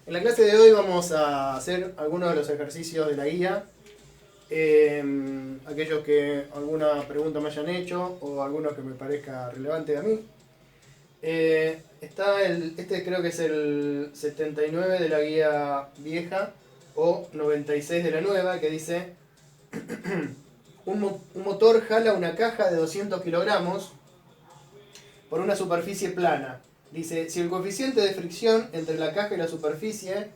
En la clase de hoy vamos a hacer algunos de los ejercicios de la guía. Aquellos que alguna pregunta me hayan hecho o algunos que me parezca relevante a mí. Este creo que es el 79 de la guía vieja o 96 de la nueva, que dice un motor jala una caja de 200 kilogramos por una superficie plana. Dice, si el coeficiente de fricción entre la caja y la superficie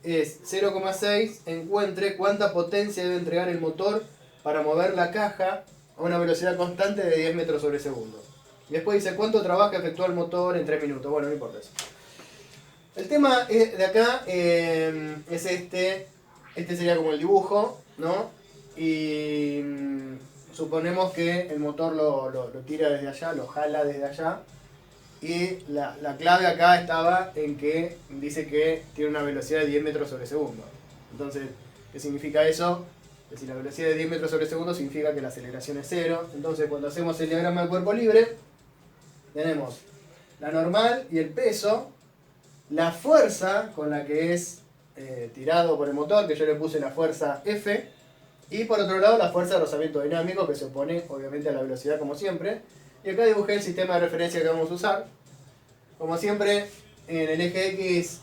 es 0,6, encuentre cuánta potencia debe entregar el motor para mover la caja a una velocidad constante de 10 metros sobre segundo. Y después dice, ¿cuánto trabajo efectúa el motor en 3 minutos? Bueno, no importa eso. El tema de acá es este. Este sería como el dibujo, ¿no? Y suponemos que el motor lo tira desde allá, lo jala desde allá. Y la clave acá estaba en que dice que tiene una velocidad de 10 metros sobre segundo. Entonces, ¿qué significa eso? Que si la velocidad de 10 metros sobre segundo significa que la aceleración es cero. Entonces, cuando hacemos el diagrama de cuerpo libre, tenemos la normal y el peso, la fuerza con la que es tirado por el motor, que yo le puse la fuerza F, y por otro lado la fuerza de rozamiento dinámico, que se opone obviamente a la velocidad como siempre. Y acá dibujé el sistema de referencia que vamos a usar. Como siempre, en el eje X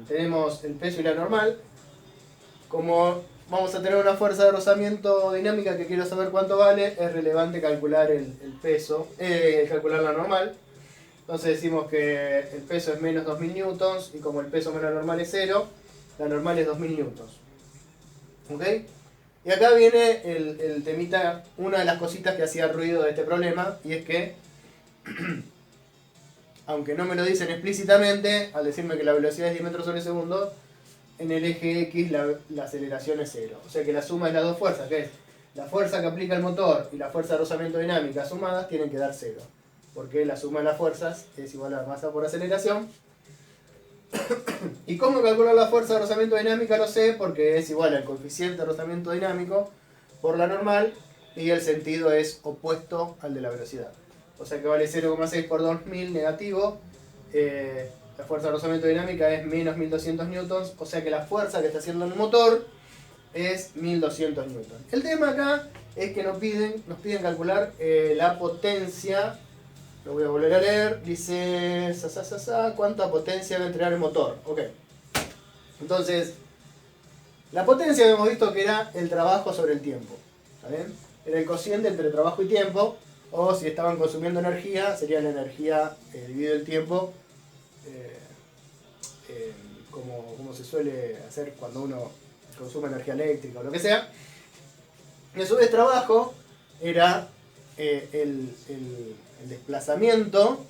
tenemos el peso y la normal. Como vamos a tener una fuerza de rozamiento dinámica que quiero saber cuánto vale, es relevante calcular el peso, calcular la normal. Entonces decimos que el peso es menos 2000 newtons y como el peso menos la normal es 0, la normal es 2000 newtons. ¿Ok? Y acá viene el temita, una de las cositas que hacía ruido de este problema, y es que, aunque no me lo dicen explícitamente, al decirme que la velocidad es 10 metros sobre segundo, en el eje X la aceleración es 0. O sea que la suma de las dos fuerzas, que es la fuerza que aplica el motor y la fuerza de rozamiento dinámica sumadas, tienen que dar 0. Porque la suma de las fuerzas es igual a la masa por aceleración. ¿Y cómo calcular la fuerza de rozamiento dinámica? No sé, porque es igual al coeficiente de rozamiento dinámico por la normal y el sentido es opuesto al de la velocidad. O sea que vale 0,6 por 2000 negativo. La fuerza de rozamiento dinámica es menos 1200 newtons, o sea que la fuerza que está haciendo el motor es 1200 newtons. El tema acá es que nos piden calcular la potencia. Lo voy a volver a leer. Dice, ¿cuánta potencia debe entregar el motor? Ok. Entonces, la potencia habíamos visto que era el trabajo sobre el tiempo. ¿Está bien? Era el cociente entre trabajo y tiempo. O si estaban consumiendo energía, sería la energía dividido el tiempo. Como se suele hacer cuando uno consume energía eléctrica o lo que sea. Y a su vez trabajo era el desplazamiento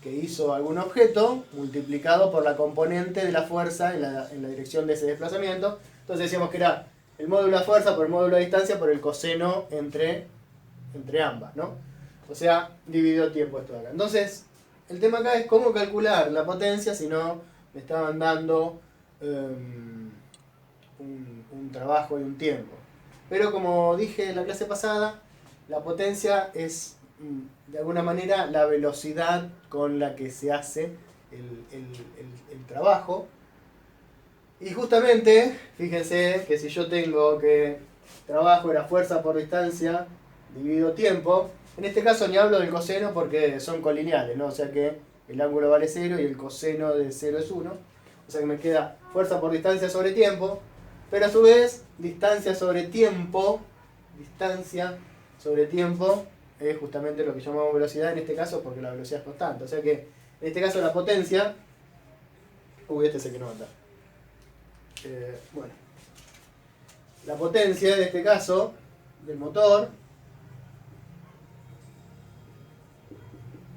que hizo algún objeto multiplicado por la componente de la fuerza en la dirección de ese desplazamiento. Entonces decíamos que era el módulo de fuerza por el módulo de distancia por el coseno entre ambas, ¿no? O sea, dividido tiempo esto de acá. Entonces, el tema acá es cómo calcular la potencia si no me estaban dando un trabajo y un tiempo. Pero como dije en la clase pasada, la potencia es de alguna manera la velocidad con la que se hace el trabajo. Y justamente, fíjense que si yo tengo que trabajo era fuerza por distancia dividido tiempo, en este caso ni hablo del coseno porque son colineales, ¿no? O sea que el ángulo vale 0 y el coseno de 0 es 1. O sea que me queda fuerza por distancia sobre tiempo, pero a su vez distancia sobre tiempo es justamente lo que llamamos velocidad en este caso porque la velocidad es constante. O sea que en este caso la potencia... este es el que no anda. Bueno. La potencia en este caso del motor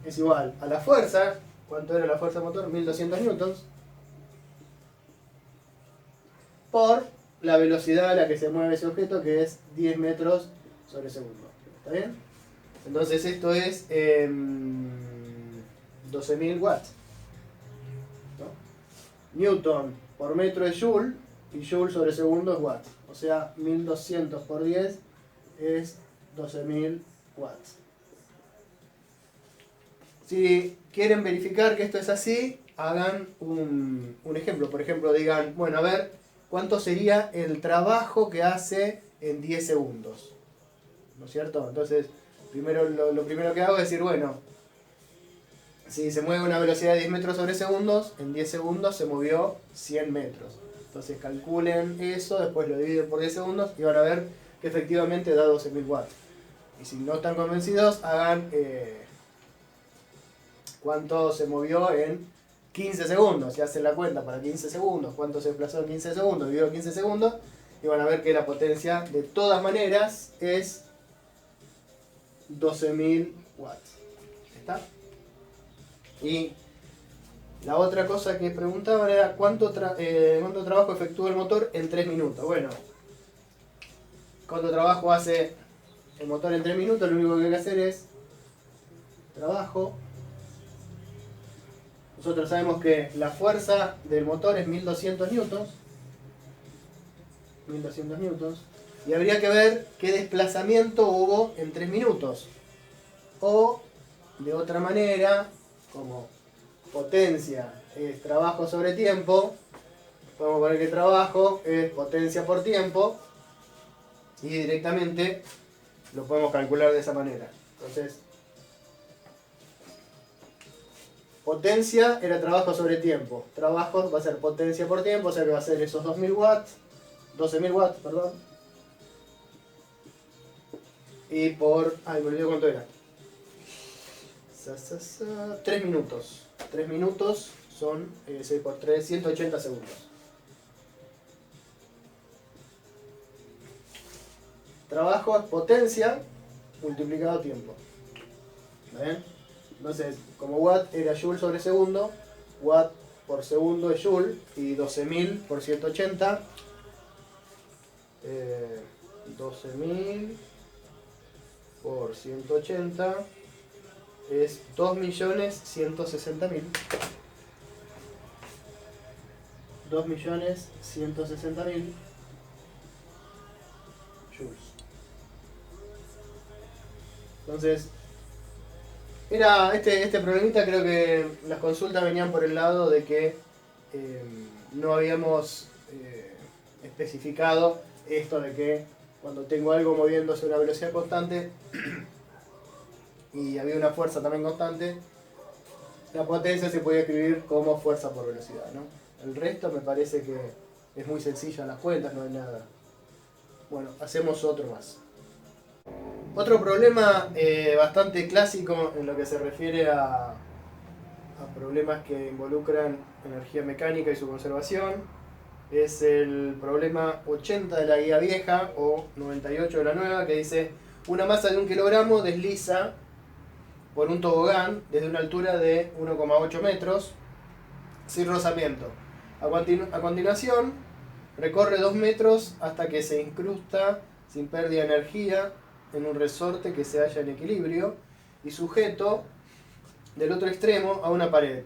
es igual a la fuerza. ¿Cuánto era la fuerza del motor? 1200 newtons. Por la velocidad a la que se mueve ese objeto, que es 10 metros sobre segundo. ¿Está bien? Entonces esto es 12.000 watts. ¿No? Newton por metro es joule y joule sobre segundo es watts. O sea, 1200 por 10 es 12.000 watts. Si quieren verificar que esto es así, hagan un ejemplo. Por ejemplo, digan, bueno, a ver, ¿cuánto sería el trabajo que hace en 10 segundos? ¿No es cierto? Entonces, lo primero que hago es decir, bueno, si se mueve a una velocidad de 10 metros sobre segundos, en 10 segundos se movió 100 metros. Entonces calculen eso, después lo dividen por 10 segundos y van a ver que efectivamente da 12.000 watts. Y si no están convencidos, hagan cuánto se movió en 15 segundos. Si hacen la cuenta para 15 segundos, cuánto se desplazó en 15 segundos, dividido 15 segundos, y van a ver que la potencia de todas maneras es 12.000 watts. ¿Está? Y la otra cosa que preguntaban era cuánto trabajo efectúa el motor en 3 minutos. Bueno, cuánto trabajo hace el motor en 3 minutos, lo único que hay que hacer es trabajo. Nosotros sabemos que la fuerza del motor es 1200 newtons. 1200 newtons. Y habría que ver qué desplazamiento hubo en 3 minutos. O, de otra manera, como potencia es trabajo sobre tiempo, podemos poner que trabajo es potencia por tiempo y directamente lo podemos calcular de esa manera. Entonces, potencia era trabajo sobre tiempo. Trabajo va a ser potencia por tiempo, o sea que va a ser esos 2.000 watts, 12.000 watts, perdón. Y por... ay, me olvidé cuánto era. 3 minutos. 3 minutos son 6 por 3, 180 segundos. Trabajo es potencia multiplicado tiempo. ¿Ven? Entonces, como watt era joule sobre segundo, watt por segundo es joule, y 12.000 por 180, 12.000 por 180 es 2.160.000. 2.160.000 joules. Entonces, era este problemita, creo que las consultas venían por el lado de que no habíamos especificado esto de que cuando tengo algo moviéndose a una velocidad constante y había una fuerza también constante, la potencia se podía escribir como fuerza por velocidad, ¿no? El resto me parece que es muy sencillo en las cuentas, no hay nada. Bueno, hacemos otro más. Otro problema bastante clásico en lo que se refiere a problemas que involucran energía mecánica y su conservación es el problema 80 de la guía vieja o 98 de la nueva, que dice: una masa de 1 kilogramo desliza por un tobogán desde una altura de 1,8 metros sin rozamiento. A continuación, recorre 2 metros hasta que se incrusta sin pérdida de energía en un resorte que se halla en equilibrio y sujeto del otro extremo a una pared,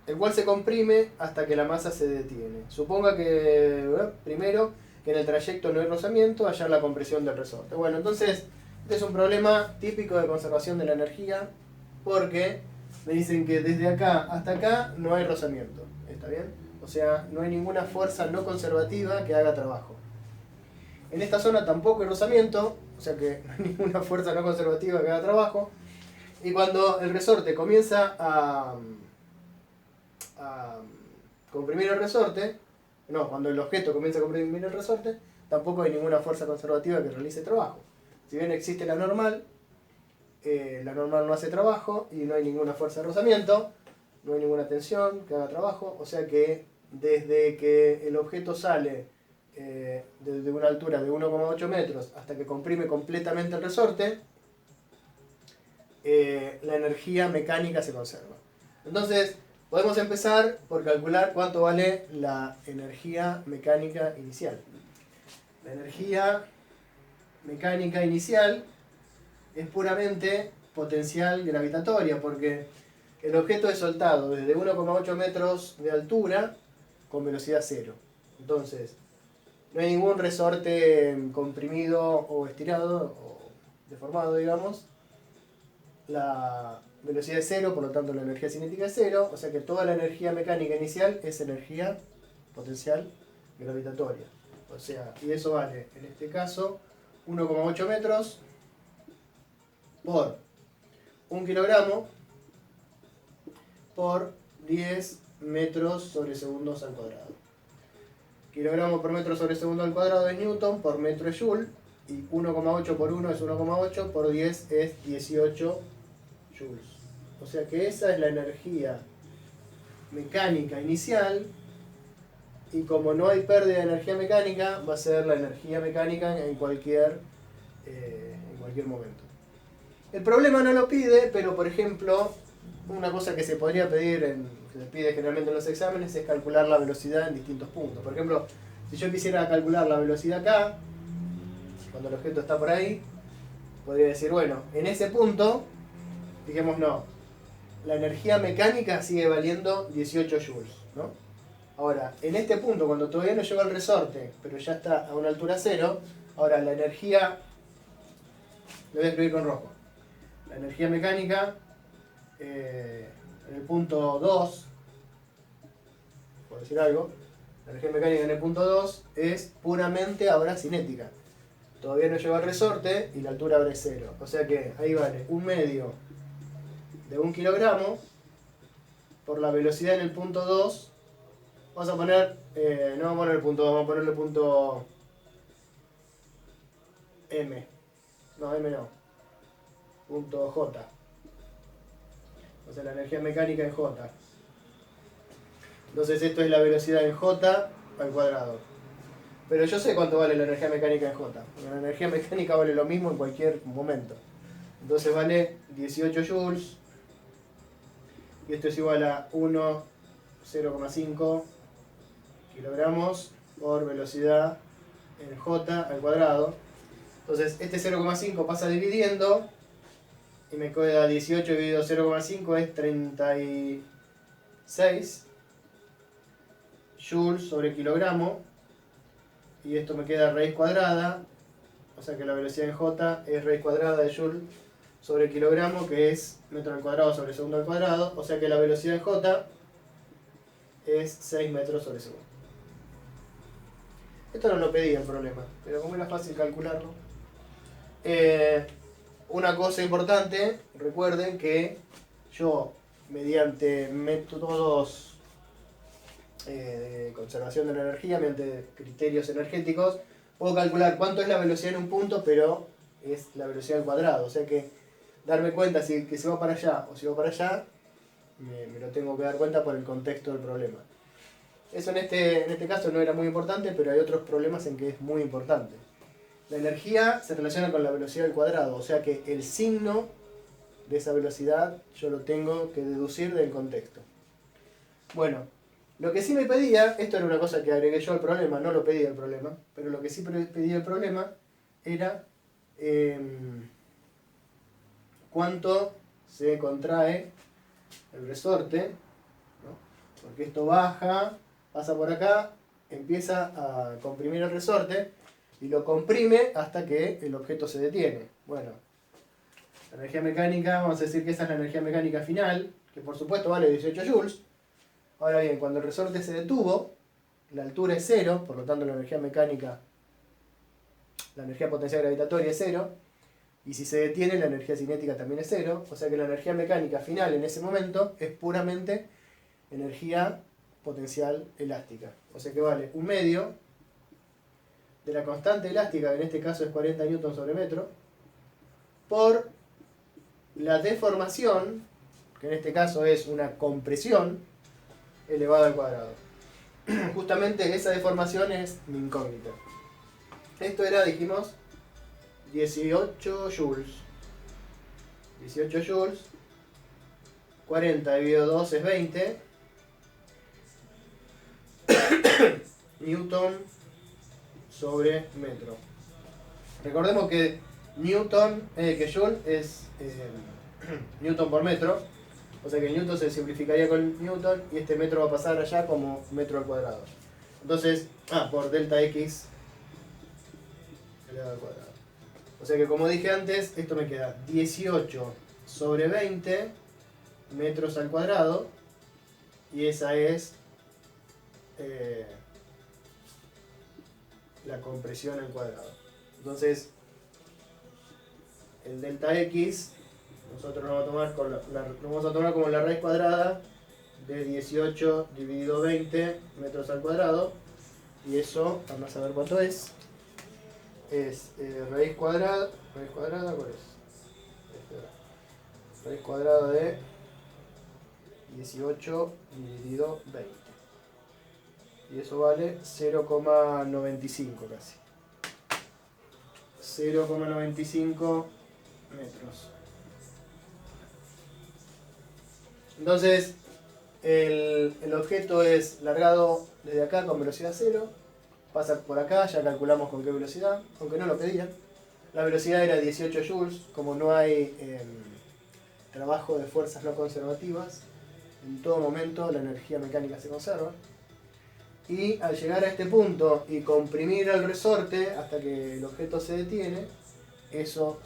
el cual se comprime hasta que la masa se detiene. Suponga que, primero, que en el trayecto no hay rozamiento, hallar la compresión del resorte. Bueno, entonces, este es un problema típico de conservación de la energía, porque me dicen que desde acá hasta acá no hay rozamiento. ¿Está bien? O sea, no hay ninguna fuerza no conservativa que haga trabajo. En esta zona tampoco hay rozamiento, o sea que no hay ninguna fuerza no conservativa que haga trabajo. Y cuando el resorte comienza a comprimir el resorte, cuando el objeto comienza a comprimir el resorte, tampoco hay ninguna fuerza conservativa que realice trabajo. Si bien existe la normal no hace trabajo y no hay ninguna fuerza de rozamiento, no hay ninguna tensión que haga trabajo, o sea que desde que el objeto sale desde una altura de 1,8 metros hasta que comprime completamente el resorte, la energía mecánica se conserva. Entonces, podemos empezar por calcular cuánto vale la energía mecánica inicial. La energía mecánica inicial es puramente potencial gravitatoria, porque el objeto es soltado desde 1,8 metros de altura con velocidad cero. Entonces, no hay ningún resorte comprimido o estirado o deformado, digamos. La velocidad es 0, por lo tanto la energía cinética es 0, o sea que toda la energía mecánica inicial es energía potencial gravitatoria. O sea, y eso vale, en este caso, 1,8 metros por 1 kilogramo por 10 metros sobre segundos al cuadrado. Kilogramo por metro sobre segundo al cuadrado es Newton, por metro es Joule, y 1,8 por 1 es 1,8, por 10 es 18 joules. O sea que esa es la energía mecánica inicial, y como no hay pérdida de energía mecánica, va a ser la energía mecánica en cualquier momento. El problema no lo pide, pero por ejemplo, una cosa que se podría pedir, que se pide generalmente en los exámenes, es calcular la velocidad en distintos puntos. Por ejemplo, si yo quisiera calcular la velocidad acá, cuando el objeto está por ahí, podría decir, bueno, en ese punto, dijimos no, la energía mecánica sigue valiendo 18 joules, ¿no? Ahora, en este punto, cuando todavía no llegó al resorte, pero ya está a una altura 0, ahora la energía, lo voy a escribir con rojo, la energía mecánica en el punto 2, por decir algo, la energía mecánica en el punto 2 es puramente ahora cinética. Todavía no llegó al resorte y la altura ahora es 0. O sea que ahí vale 1/2 de 1 kilogramo por la velocidad en el punto 2. Vamos a poner, no vamos a poner el punto 2, vamos a ponerle el punto M. No, M no. Punto J. O sea, la energía mecánica en J. Entonces esto es la velocidad en J al cuadrado. Pero yo sé cuánto vale la energía mecánica en J. La energía mecánica vale lo mismo en cualquier momento. Entonces vale 18 joules. Y esto es igual a 0,5 kilogramos por velocidad en J al cuadrado. Entonces este 0,5 pasa dividiendo. Y me queda 18 dividido 0,5 es 36 joules sobre kilogramo. Y esto me queda raíz cuadrada, o sea que la velocidad en J es raíz cuadrada de joule sobre kilogramo, que es metro al cuadrado sobre segundo al cuadrado, o sea que la velocidad en J es 6 metros sobre segundo. Esto no lo pedía el problema, pero como era fácil calcularlo. Una cosa importante, recuerden que yo, mediante métodos de conservación de la energía, mediante criterios energéticos, puedo calcular cuánto es la velocidad en un punto, pero es la velocidad al cuadrado. O sea que darme cuenta si que se va para allá o si va para allá, me lo tengo que dar cuenta por el contexto del problema. Eso en este caso no era muy importante, pero hay otros problemas en que es muy importante. La energía se relaciona con la velocidad al cuadrado, o sea que el signo de esa velocidad yo lo tengo que deducir del contexto. Bueno, lo que sí me pedía, esto era una cosa que agregué yo al problema, no lo pedía el problema, pero lo que sí pedía el problema era cuánto se contrae el resorte, ¿no? Porque esto baja, pasa por acá, empieza a comprimir el resorte y lo comprime hasta que el objeto se detiene. Bueno, la energía mecánica, vamos a decir que esa es la energía mecánica final, que por supuesto vale 18 joules. Ahora bien, cuando el resorte se detuvo, la altura es 0, por lo tanto la energía mecánica, la energía potencial gravitatoria es 0, y si se detiene la energía cinética también es 0, o sea que la energía mecánica final en ese momento es puramente energía potencial elástica. O sea que vale 1/2 de la constante elástica, que en este caso es 40 newton sobre metro, por la deformación, que en este caso es una compresión, elevado al cuadrado. Justamente esa deformación es mi incógnita. Esto era, dijimos, 18 joules. 18 joules. 40 dividido 2 es 20. Newton sobre metro. Recordemos que que joule es newton por metro. O sea que el newton se simplificaría con newton y este metro va a pasar allá como metro al cuadrado. Entonces, por delta x elevado al cuadrado. O sea que como dije antes, esto me queda 18 sobre 20 metros al cuadrado, y esa es la compresión al cuadrado. Entonces, el delta X, nosotros lo vamos a tomar como la raíz cuadrada de 18 dividido 20 metros al cuadrado, y eso, vamos a ver cuánto es raíz cuadrada, ¿cuál es? Raíz cuadrada de 18 dividido 20. Y eso vale 0,95 casi. 0,95 metros. Entonces, el objeto es largado desde acá con velocidad 0. Pasa por acá, ya calculamos con qué velocidad, aunque no lo pedían. La velocidad era 18 joules, como no hay trabajo de fuerzas no conservativas, en todo momento la energía mecánica se conserva. Y al llegar a este punto y comprimir el resorte hasta que el objeto se detiene, eso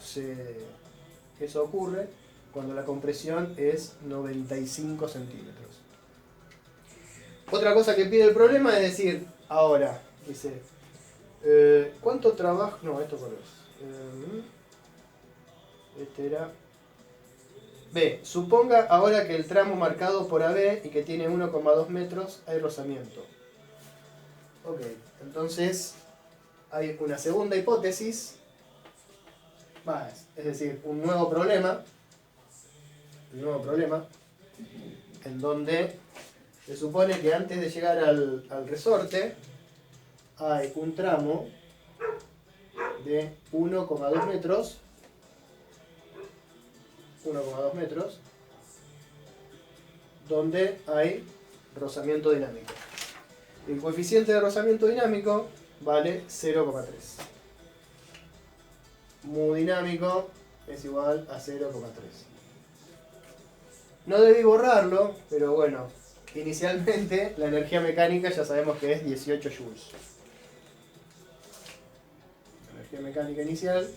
ocurre cuando la compresión es 95 centímetros. Otra cosa que pide el problema es decir, ahora, dice, ¿cuánto trabajo? No, esto cuál es. Este era B. Suponga ahora que el tramo marcado por AB y que tiene 1,2 metros hay rozamiento. Ok, entonces hay una segunda hipótesis, es decir, un nuevo problema, en donde se supone que antes de llegar al resorte hay un tramo de 1,2 metros, donde hay rozamiento dinámico. El coeficiente de rozamiento dinámico vale 0,3. Mu dinámico es igual a 0,3. No debí borrarlo, pero bueno, inicialmente la energía mecánica ya sabemos que es 18 joules. La energía mecánica inicial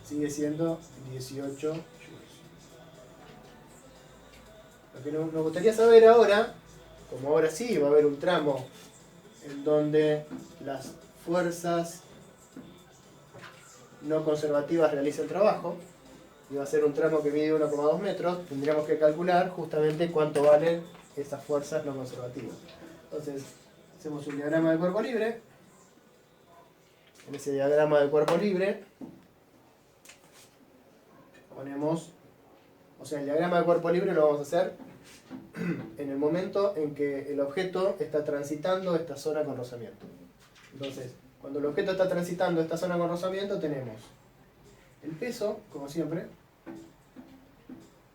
sigue siendo 18 joules. Lo que nos gustaría saber ahora, como ahora sí va a haber un tramo en donde las fuerzas no conservativas realizan trabajo, y va a ser un tramo que mide 1,2 metros, tendríamos que calcular justamente cuánto valen esas fuerzas no conservativas. Entonces, hacemos un diagrama de cuerpo libre. En ese diagrama de cuerpo libre ponemos, el diagrama de cuerpo libre lo vamos a hacer en el momento en que el objeto está transitando esta zona con rozamiento. Entonces, cuando el objeto está transitando esta zona con rozamiento, tenemos el peso, como siempre,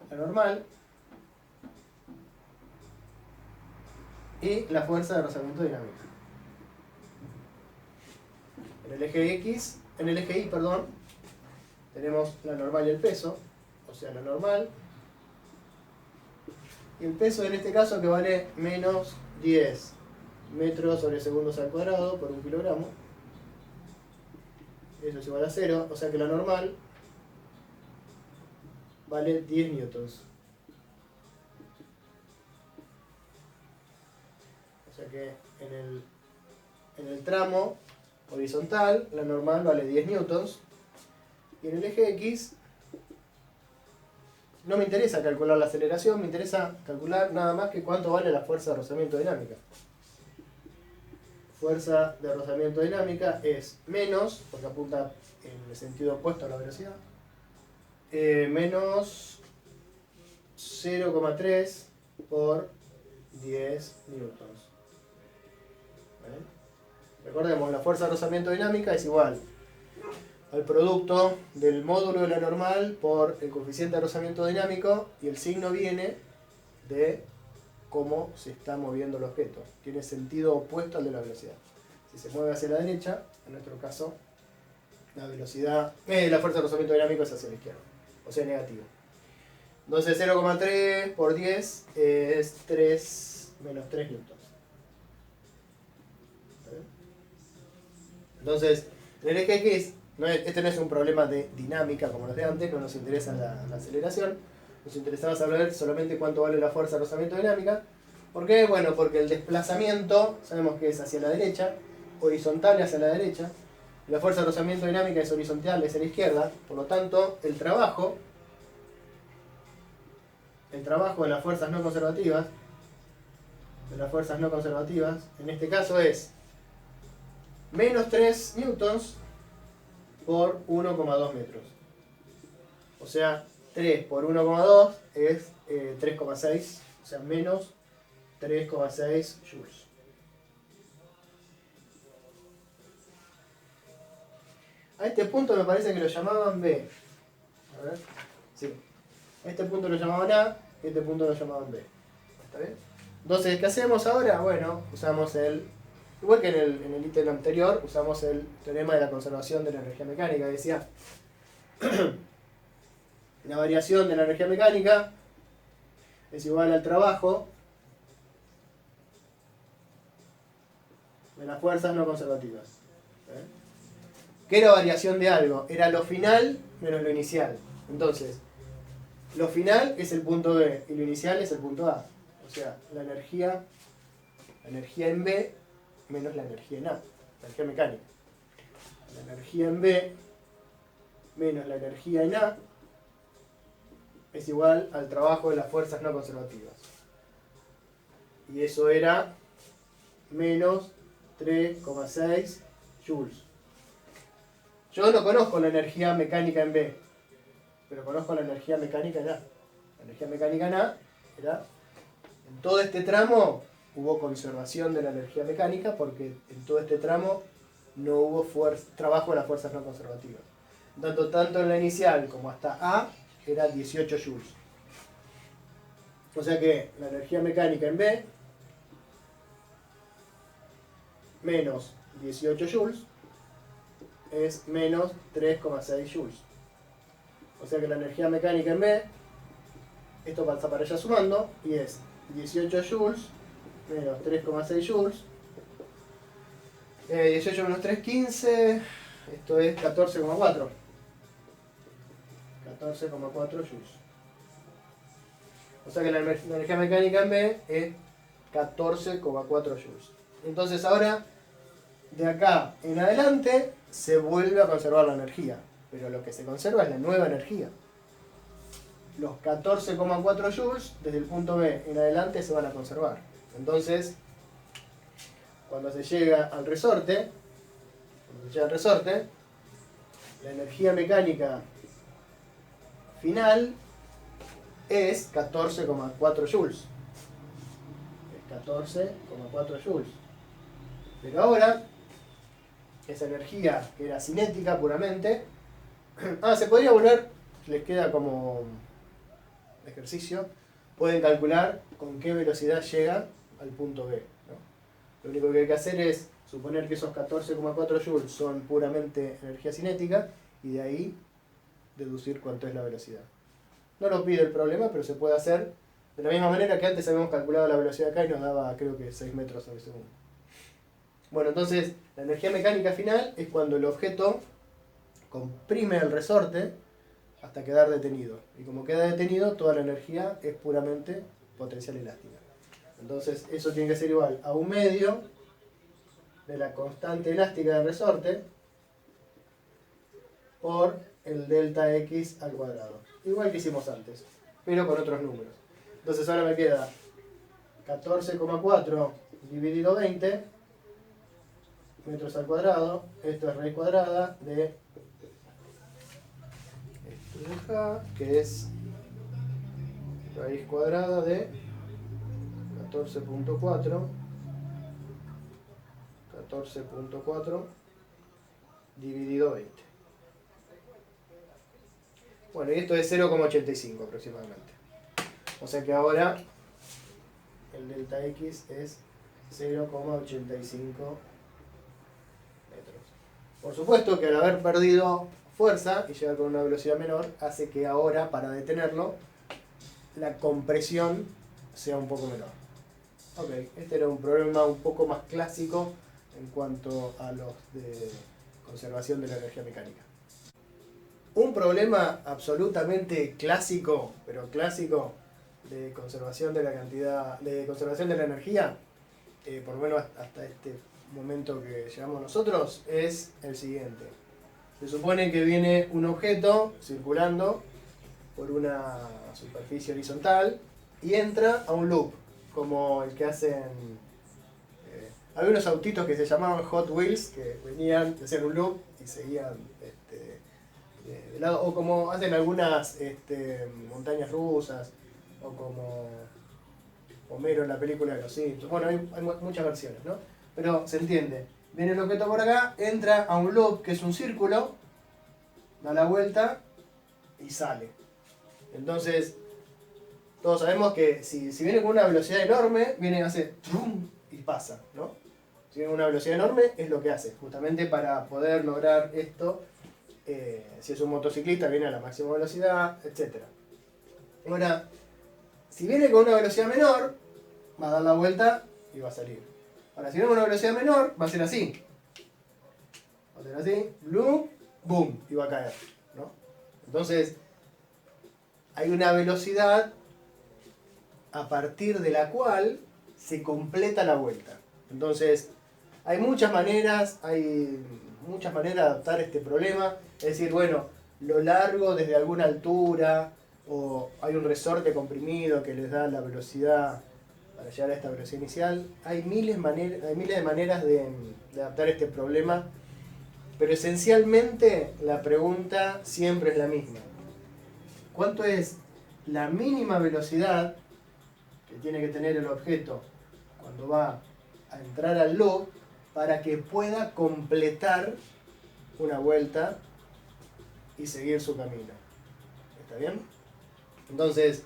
la normal, y la fuerza de rozamiento dinámica. En el eje Y, tenemos la normal y el peso, la normal, y el peso en este caso que vale menos 10 metros sobre segundos al cuadrado por 1 kilogramo. Eso es igual a 0, o sea que la normal vale 10 newtons. O sea que en el tramo horizontal la normal vale 10 newtons, y en el eje X no me interesa calcular la aceleración, me interesa calcular nada más que cuánto vale la fuerza de rozamiento dinámica. Fuerza de rozamiento dinámica es menos, porque apunta en el sentido opuesto a la velocidad, menos 0,3 por 10 newtons. ¿Vale? Recordemos, la fuerza de rozamiento dinámica es igual al producto del módulo de la normal por el coeficiente de rozamiento dinámico, y el signo viene de cómo se está moviendo el objeto. Tiene sentido opuesto al de la velocidad. Si se mueve hacia la derecha, en nuestro caso, la fuerza de rozamiento dinámico es hacia la izquierda, o sea, negativo. Entonces 0,3 por 10 es 3 menos 3 newtons. ¿Vale? Entonces, en el eje X Este no es un problema de dinámica como los de antes, no nos interesa la aceleración. Nos interesaba saber solamente cuánto vale la fuerza de rozamiento dinámica. ¿Por qué? Bueno, porque el desplazamiento sabemos que es hacia la derecha, horizontal hacia la derecha. La fuerza de rozamiento dinámica es horizontal, es a la izquierda. Por lo tanto, el trabajo de las fuerzas no conservativas, en este caso es menos 3 newtons por 1,2 metros. O sea, 3 por 1,2 es 3,6, o sea, menos 3,6 joules. A este punto me parece que lo llamaban B. A ver, sí. A este punto lo llamaban A, y a este punto lo llamaban B. ¿Está bien? Entonces, ¿qué hacemos ahora? Bueno, usamos igual que en el ítem anterior, usamos el teorema de la conservación de la energía mecánica. Decía, la variación de la energía mecánica es igual al trabajo de las fuerzas no conservativas. ¿Qué era variación de algo? Era lo final menos lo inicial. Entonces, lo final es el punto B y lo inicial es el punto A. O sea, la energía en B menos la energía en A, la energía mecánica. La energía en B menos la energía en A es igual al trabajo de las fuerzas no conservativas. Y eso era menos 3,6 joules. Yo no conozco la energía mecánica en B, pero conozco la energía mecánica en A. La energía mecánica en A era, en todo este tramo hubo conservación de la energía mecánica porque en todo este tramo no hubo trabajo de las fuerzas no conservativas. Tanto en la inicial como hasta A era 18 joules. O sea que la energía mecánica en B menos 18 joules es menos 3,6 joules. O sea que la energía mecánica en B, esto pasa para allá sumando, y es 18 joules menos 3,6 joules. 18 menos 3, 15. Esto es 14,4. 14,4 joules. O sea que la energía mecánica en B es 14,4 joules. Entonces ahora, de acá en adelante, se vuelve a conservar la energía. Pero lo que se conserva es la nueva energía. Los 14,4 joules desde el punto B en adelante se van a conservar. Entonces, cuando se llega al resorte, la energía mecánica final es 14,4 joules. Es 14,4 joules. Pero ahora, esa energía que era cinética puramente, se podría volver, les queda como ejercicio, pueden calcular con qué velocidad llega al punto B, ¿no? Lo único que hay que hacer es suponer que esos 14,4 joules son puramente energía cinética y de ahí deducir cuánto es la velocidad. No lo pide el problema, pero se puede hacer de la misma manera que antes habíamos calculado la velocidad acá y nos daba, creo que 6 metros sobre segundo. Bueno, entonces la energía mecánica final es cuando el objeto comprime el resorte hasta quedar detenido. Y como queda detenido, toda la energía es puramente potencial elástica. Entonces eso tiene que ser igual a 1/2 de la constante elástica del resorte por el delta x al cuadrado. Igual que hicimos antes, pero con otros números. Entonces ahora me queda 14,4 dividido 20 metros al cuadrado. Esto es raíz cuadrada de esto de acá, que es raíz cuadrada de 14,4 dividido 20. Bueno, y esto es 0,85 aproximadamente. O sea que ahora el delta x es 0,85 metros. Por supuesto que al haber perdido fuerza y llegar con una velocidad menor, hace que ahora, para detenerlo, la compresión sea un poco menor. Ok, este era un problema un poco más clásico en cuanto a los de conservación de la energía mecánica. Un problema absolutamente clásico, pero clásico, de conservación de la cantidad, de conservación de la energía, por lo menos hasta este momento que llegamos nosotros, es el siguiente. Se supone que viene un objeto circulando por una superficie horizontal y entra a un loop, como el que hacen... había unos autitos que se llamaban Hot Wheels, que venían, hacían un loop y seguían de lado, o como hacen algunas montañas rusas, o como Homero en la película de los Simpsons. Bueno, hay muchas versiones, ¿no? Pero se entiende. Viene el objeto por acá, entra a un loop, que es un círculo, da la vuelta y sale. Entonces, todos sabemos que si viene con una velocidad enorme, viene y hace trum y pasa, ¿no? Si viene con una velocidad enorme, es lo que hace, justamente para poder lograr esto. Si es un motociclista, viene a la máxima velocidad, etc. Ahora, si viene con una velocidad menor, va a dar la vuelta y va a salir. Ahora, si viene con una velocidad menor, va a ser así. Va a ser así, bloom, boom, y va a caer, ¿no? Entonces, hay una velocidad a partir de la cual se completa la vuelta. Entonces, hay muchas maneras de adaptar este problema. Es decir, bueno, lo largo desde alguna altura, o hay un resorte comprimido que les da la velocidad para llegar a esta velocidad inicial. Hay miles de maneras de adaptar este problema, pero esencialmente la pregunta siempre es la misma. ¿Cuánto es la mínima velocidad que tiene que tener el objeto cuando va a entrar al loop para que pueda completar una vuelta y seguir su camino? ¿Está bien? Entonces,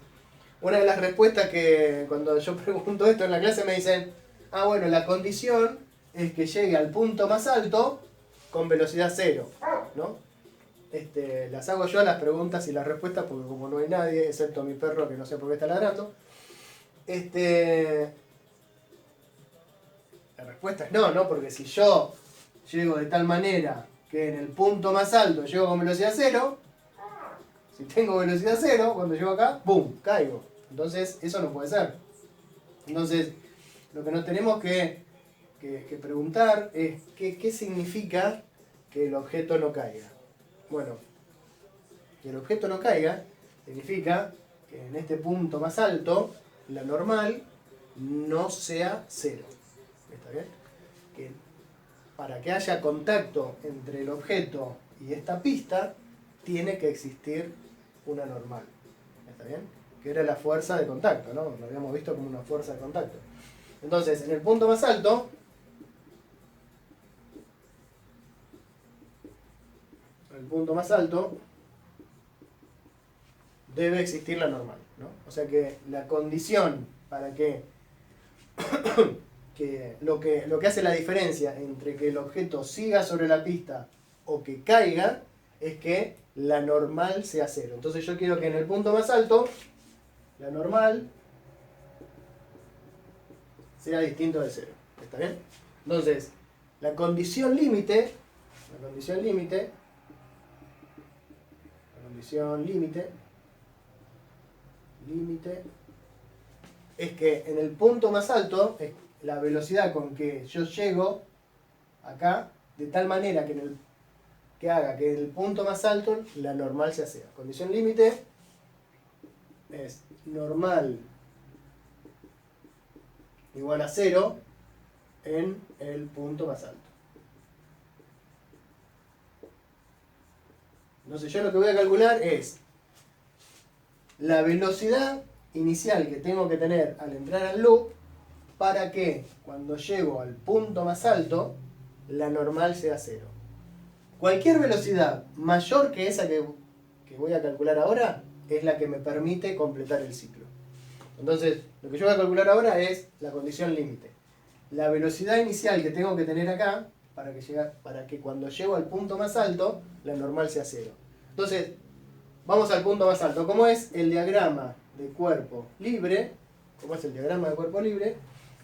una de las respuestas que cuando yo pregunto esto en la clase me dicen, ah, bueno, la condición es que llegue al punto más alto con velocidad cero, ¿no? Las hago yo las preguntas y las respuestas porque como no hay nadie, excepto mi perro que no sé por qué está ladrando, la respuesta es no, porque si yo llego de tal manera que en el punto más alto llego con velocidad cero, si tengo velocidad cero, cuando llego acá, ¡pum!, caigo. Entonces, eso no puede ser. Entonces, lo que nos tenemos que preguntar es ¿qué significa que el objeto no caiga? Bueno, que el objeto no caiga significa que en este punto más alto, la normal no sea cero. ¿Está bien? Que para que haya contacto entre el objeto y esta pista, tiene que existir una normal. ¿Está bien? Que era la fuerza de contacto, ¿no? Lo habíamos visto como una fuerza de contacto. Entonces, en el punto más alto, debe existir la normal, ¿no? O sea que la condición para que lo que hace la diferencia entre que el objeto siga sobre la pista o que caiga es que la normal sea cero. Entonces yo quiero que en el punto más alto la normal sea distinto de cero. ¿Está bien? Entonces, la condición límite es que en el punto más alto es la velocidad con que yo llego acá, de tal manera que haga que en el punto más alto la normal sea cero. Condición límite es normal igual a cero en el punto más alto. Entonces yo lo que voy a calcular es la velocidad inicial que tengo que tener al entrar al loop para que cuando llego al punto más alto la normal sea cero. Cualquier velocidad mayor que esa que voy a calcular ahora es la que me permite completar el ciclo. Entonces, lo que yo voy a calcular ahora es la condición límite. La velocidad inicial que tengo que tener acá para que cuando llego al punto más alto la normal sea cero. Entonces, vamos al punto más alto. ¿Cómo es el diagrama de cuerpo libre? ¿Cómo es el diagrama de cuerpo libre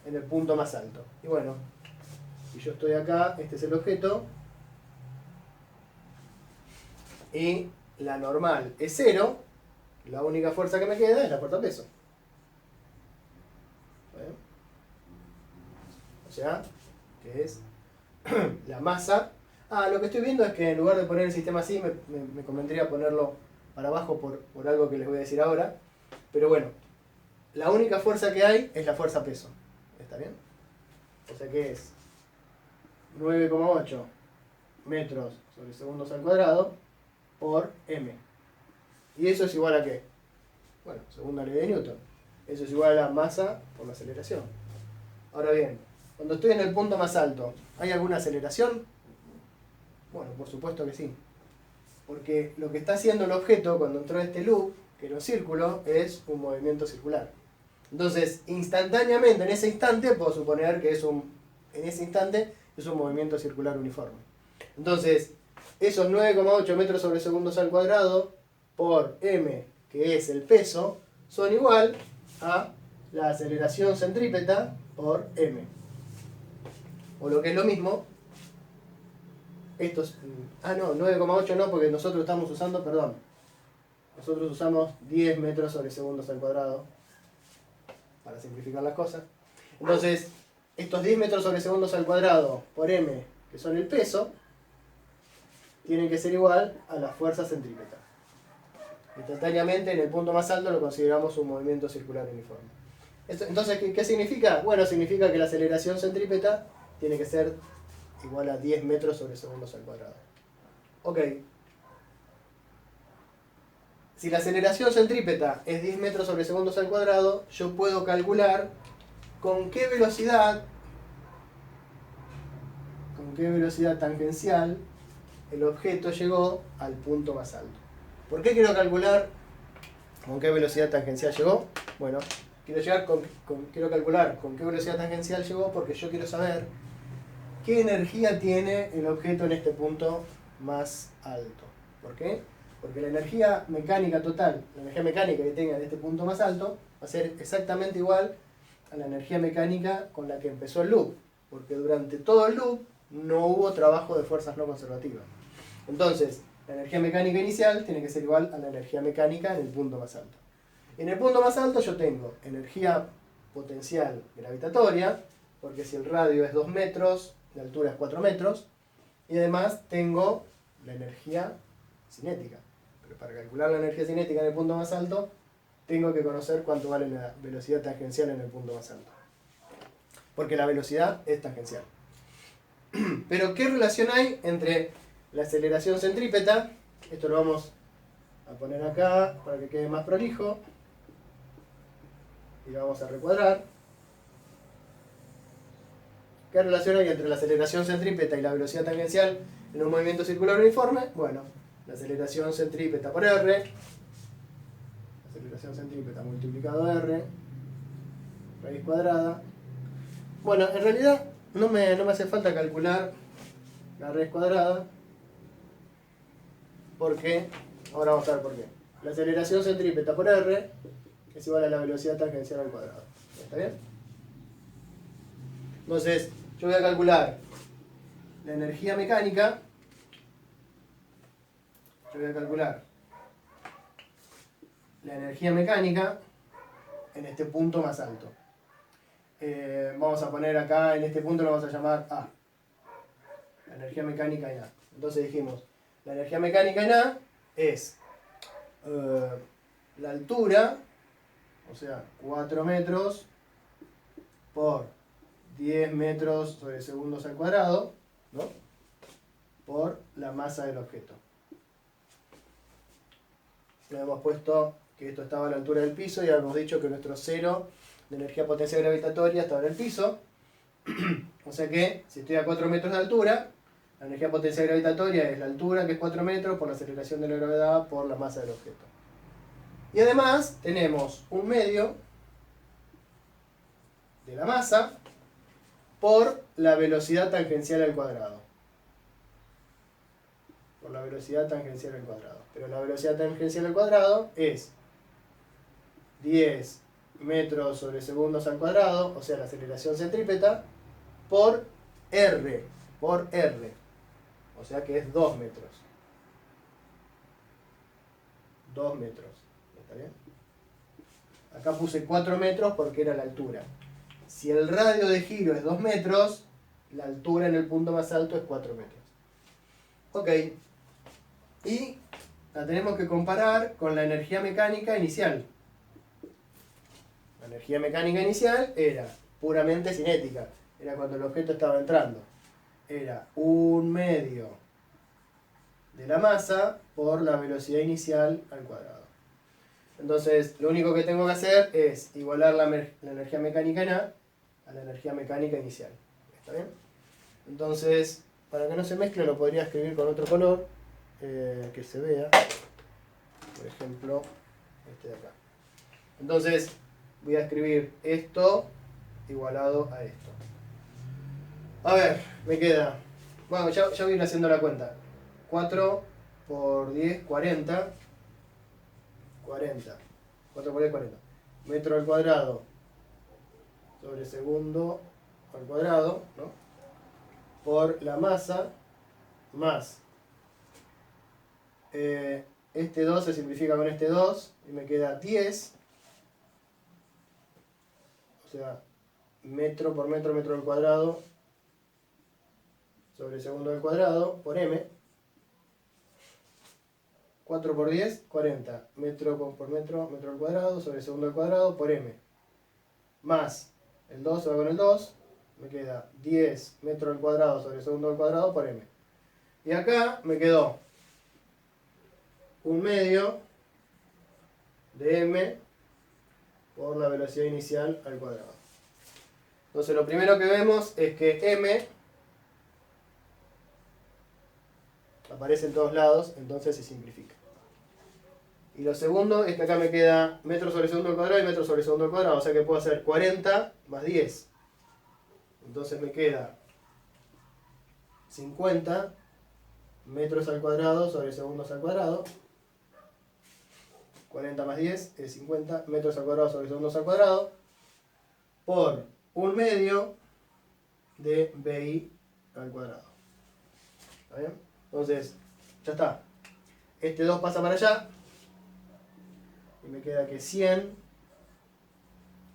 en el punto más alto? Y bueno, si yo estoy acá, este es el objeto. Y la normal es 0, la única fuerza que me queda es la fuerza peso. ¿Bien? O sea, que es la masa. Lo que estoy viendo es que en lugar de poner el sistema así, me convendría ponerlo para abajo por algo que les voy a decir ahora. Pero bueno, la única fuerza que hay es la fuerza peso. ¿Está bien? O sea que es 9,8 metros sobre segundos al cuadrado por m. ¿Y eso es igual a qué? Bueno, segunda ley de Newton. Eso es igual a la masa por la aceleración. Ahora bien, cuando estoy en el punto más alto, ¿hay alguna aceleración? Bueno, por supuesto que sí. Porque lo que está haciendo el objeto cuando entró en este loop, que era un círculo, es un movimiento circular. Entonces, instantáneamente, en ese instante, puedo suponer que en ese instante es un movimiento circular uniforme. Entonces, esos 9,8 metros sobre segundos al cuadrado por m, que es el peso, son igual a la aceleración centrípeta por m. O lo que es lo mismo, estos... no, 9,8 no, porque nosotros estamos usando, perdón, nosotros usamos 10 metros sobre segundos al cuadrado, para simplificar las cosas. Entonces, estos 10 metros sobre segundos al cuadrado por m, que son el peso, tienen que ser igual a la fuerza centrípeta. Instantáneamente, en el punto más alto lo consideramos un movimiento circular uniforme. Entonces, ¿qué significa? Bueno, significa que la aceleración centrípeta tiene que ser igual a 10 metros sobre segundos al cuadrado. Ok. Si la aceleración centrípeta es 10 metros sobre segundos al cuadrado, yo puedo calcular con qué velocidad tangencial el objeto llegó al punto más alto. ¿Por qué quiero calcular con qué velocidad tangencial llegó? Bueno, quiero calcular con qué velocidad tangencial llegó porque yo quiero saber qué energía tiene el objeto en este punto más alto. ¿Por qué? Porque la energía mecánica total, la energía mecánica que tenga en este punto más alto, va a ser exactamente igual a la energía mecánica con la que empezó el loop. Porque durante todo el loop no hubo trabajo de fuerzas no conservativas. Entonces, la energía mecánica inicial tiene que ser igual a la energía mecánica en el punto más alto. En el punto más alto yo tengo energía potencial gravitatoria, porque si el radio es 2 metros, la altura es 4 metros, y además tengo la energía cinética. Pero para calcular la energía cinética en el punto más alto, tengo que conocer cuánto vale la velocidad tangencial en el punto más alto. Porque la velocidad es tangencial. Pero, ¿qué relación hay entre la aceleración centrípeta? Esto lo vamos a poner acá para que quede más prolijo. Y lo vamos a recuadrar. ¿Qué relación hay entre la aceleración centrípeta y la velocidad tangencial en un movimiento circular uniforme? Bueno, la aceleración centrípeta por R, la aceleración centrípeta multiplicado R, raíz cuadrada. Bueno, en realidad no me hace falta calcular la raíz cuadrada, porque, ahora vamos a ver por qué. La aceleración centrípeta por R es igual a la velocidad tangencial al cuadrado. ¿Está bien? Entonces, yo voy a calcular la energía mecánica. Yo voy a calcular la energía mecánica en este punto más alto. Vamos a poner acá, en este punto lo vamos a llamar A. La energía mecánica en A. Entonces dijimos, la energía mecánica en A es la altura, o sea, 4 metros por 10 metros sobre segundos al cuadrado, ¿no? Por la masa del objeto. Le hemos puesto que esto estaba a la altura del piso y habíamos dicho que nuestro cero de energía potencial gravitatoria estaba en el piso. O sea que, si estoy a 4 metros de altura, la energía potencial gravitatoria es la altura, que es 4 metros, por la aceleración de la gravedad, por la masa del objeto. Y además tenemos un medio de la masa por la velocidad tangencial al cuadrado. Por la velocidad tangencial al cuadrado. Pero la velocidad tangencial al cuadrado es 10 metros sobre segundos al cuadrado, o sea, la aceleración centrípeta, por R. Por R. O sea que es 2 metros. 2 metros. ¿Está bien? Acá puse 4 metros porque era la altura. Si el radio de giro es 2 metros, la altura en el punto más alto es 4 metros. Ok. Y la tenemos que comparar con la energía mecánica inicial. La energía mecánica inicial era puramente cinética. Era cuando el objeto estaba entrando. Era 1/2 de la masa por la velocidad inicial al cuadrado. Entonces, lo único que tengo que hacer es igualar la energía mecánica en A a la energía mecánica inicial. ¿Está bien? Entonces, para que no se mezcle, lo podría escribir con otro color que se vea. Por ejemplo, este de acá. Entonces, voy a escribir esto igualado a esto. A ver, me queda... Bueno, ya voy a ir haciendo la cuenta. 4 por 10, 40. 40. 4 por 10, 40. Metro al cuadrado sobre segundo al cuadrado, ¿no? Por la masa más. Este 2 se simplifica con este 2 y me queda 10. O sea, metro por metro, metro al cuadrado sobre segundo al cuadrado por m. 4 por 10, 40. Metro por metro, metro al cuadrado sobre segundo al cuadrado por m. Más el 2 se va con el 2. Me queda 10 metros al cuadrado sobre segundo al cuadrado por m. Y acá me quedó 1/2 de m por la velocidad inicial al cuadrado. Entonces lo primero que vemos es que m aparece en todos lados, entonces se simplifica. Y lo segundo es que acá me queda metro sobre segundo al cuadrado y metro sobre segundo al cuadrado, o sea que puedo hacer 40 más 10. Entonces me queda 50 metros al cuadrado sobre segundos al cuadrado. 40 más 10 es 50 metros al cuadrado sobre segundos al cuadrado por 1/2 de BI al cuadrado. ¿Está bien? Entonces, ya está. Este 2 pasa para allá. Y me queda que 100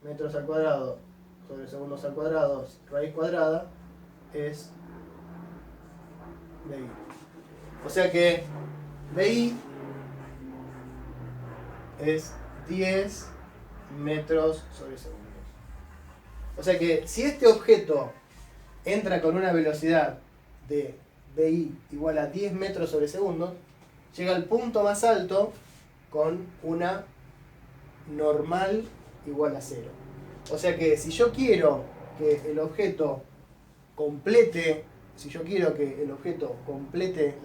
metros al cuadrado sobre segundos al cuadrado raíz cuadrada es BI. O sea que BI es 10 metros sobre segundos. O sea que si este objeto entra con una velocidad de BI igual a 10 metros sobre segundo, llega al punto más alto con una normal igual a 0. O sea que si yo quiero que el objeto complete,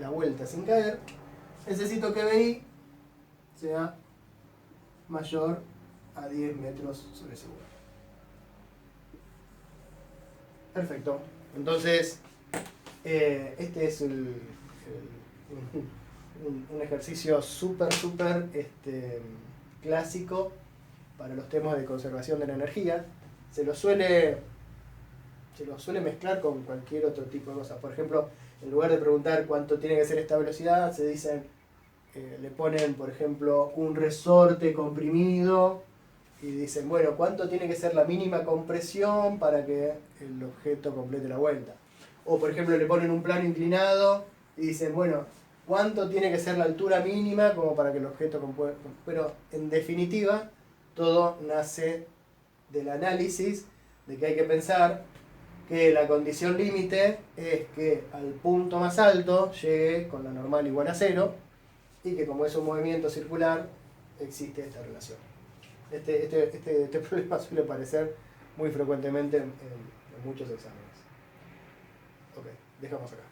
la vuelta sin caer, necesito que BI sea mayor a 10 metros sobre segundo. Perfecto. Entonces, este es un ejercicio súper clásico para los temas de conservación de la energía. Se lo suele mezclar con cualquier otro tipo de cosas. Por ejemplo, en lugar de preguntar cuánto tiene que ser esta velocidad, se dicen, le ponen, por ejemplo, un resorte comprimido y dicen, bueno, ¿cuánto tiene que ser la mínima compresión para que el objeto complete la vuelta? O, por ejemplo, le ponen un plano inclinado y dicen, bueno, ¿cuánto tiene que ser la altura mínima como para que el objeto complete? Pero, en definitiva, todo nace del análisis de que hay que pensar que la condición límite es que al punto más alto llegue con la normal igual a 0 y que como es un movimiento circular existe esta relación. Este problema suele aparecer muy frecuentemente en muchos exámenes. Ok, dejamos acá.